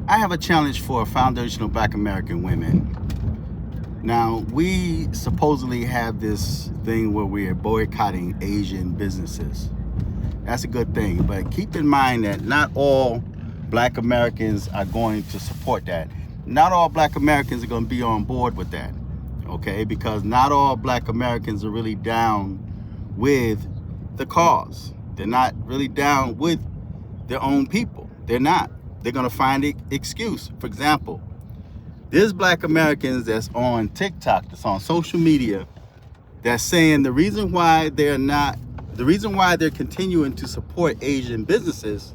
I have a challenge for foundational Black American women. Now, we supposedly have this thing where we are boycotting Asian businesses. That's a good thing, but keep in mind that not all Black Americans are going to support that. Not all Black Americans are going to be on board with that, okay? Because not all Black Americans are really down with the cause. They're not really down with their own people. They're not. They're going to find an excuse. For example, there's Black Americans that's on TikTok, that's on social media, that's saying the reason why they're continuing to support Asian businesses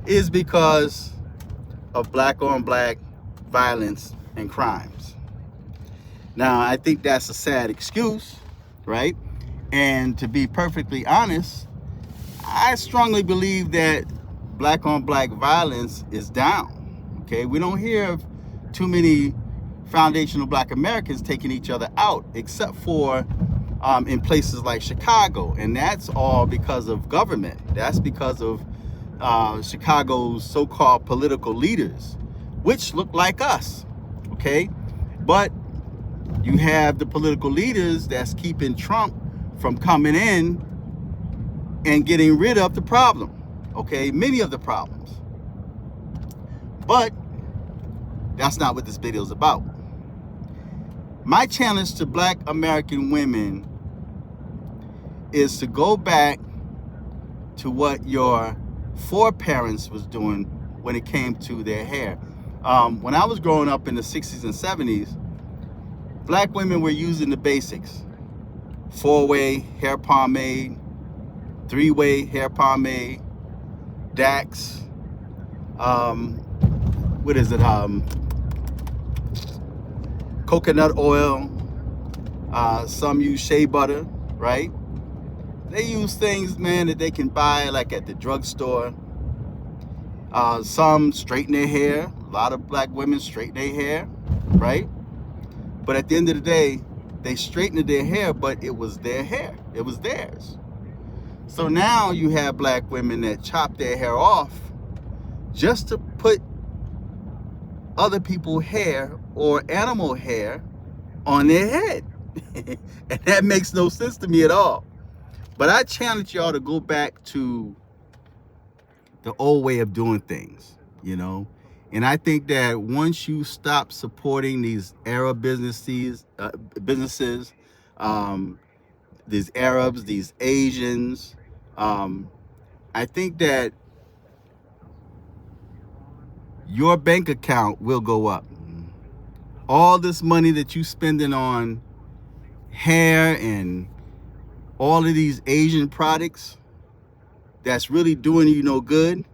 is because of Black on Black violence and crimes. Now, I think that's a sad excuse, right? And to be perfectly honest, I strongly believe that Black on Black violence is down, okay? We don't hear of too many foundational Black Americans taking each other out, except for in places like Chicago, and that's all because of government. That's because of Chicago's so-called political leaders, which look like us, okay? But you have the political leaders that's keeping Trump from coming in and getting rid of the problem, okay? Many of the problems. But that's not what this video is about. My challenge to Black American women is to go back to what your foreparents was doing when it came to their hair. When I was growing up in the 60s and 70s, Black women were using the basics. 4-way hair pomade, 3-way hair pomade, Dax, what is it, coconut oil, some use shea butter, right? They use things, man, that they can buy like at the drugstore. Some straighten their hair. A lot of Black women straighten their hair, right? But at the end of the day, they straightened their hair, but it was their hair. It was theirs. So now you have Black women that chop their hair off just to put other people's hair or animal hair on their head. And that makes no sense to me at all. But I challenge y'all to go back to the old way of doing things, you know? And I think that once you stop supporting these Arab businesses, these Arabs, these Asians, I think that your bank account will go up. All this money that you spending on hair and all of these Asian products that's really doing you no good,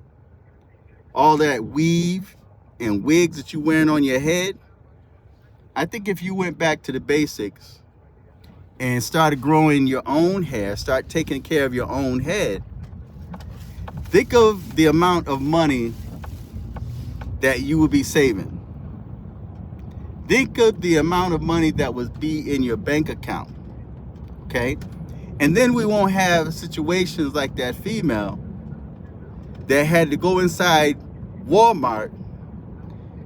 all that weave and wigs that you wearing on your head, I think if you went back to the basics and started growing your own hair, start taking care of your own head, think of the amount of money that you would be saving. Think of the amount of money that would be in your bank account, okay? And then we won't have situations like that female that had to go inside Walmart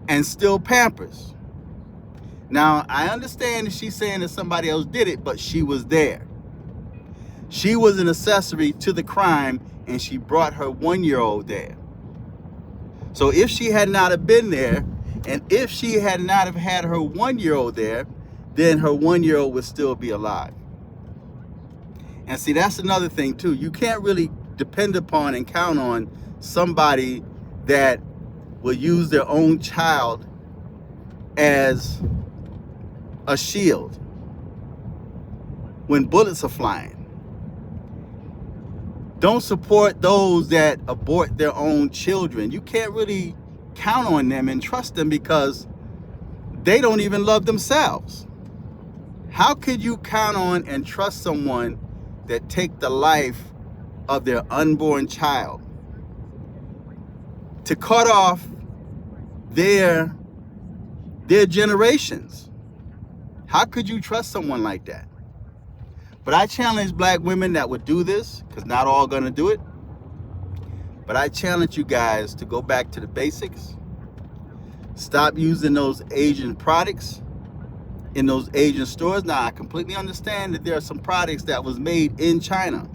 and steal Pampers. Now, I understand that she's saying that somebody else did it, but she was there. She was an accessory to the crime, and she brought her 1-year-old there. So if she had not have been there, and if she had not have had her 1-year-old there, then her 1-year-old would still be alive. And see, that's another thing too. You can't really depend upon and count on somebody that will use their own child as a shield when bullets are flying. Don't support those that abort their own children. You can't really count on them and trust them because they don't even love themselves. How could you count on and trust someone that take the life of their unborn child to cut off their generations? How could you trust someone like that? But I challenge Black women that would do this, because not all gonna do it. But I challenge you guys to go back to the basics Stop using those Asian products in those Asian stores. Now, I completely understand that there are some products that was made in China,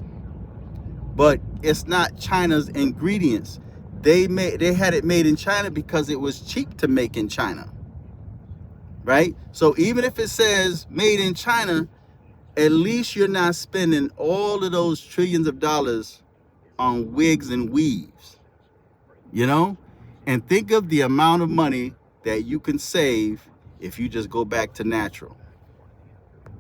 but it's not China's ingredients. They had it made in China because it was cheap to make in China, right? So even if it says made in China, at least you're not spending all of those trillions of dollars on wigs and weaves, you know? And think of the amount of money that you can save if you just go back to natural.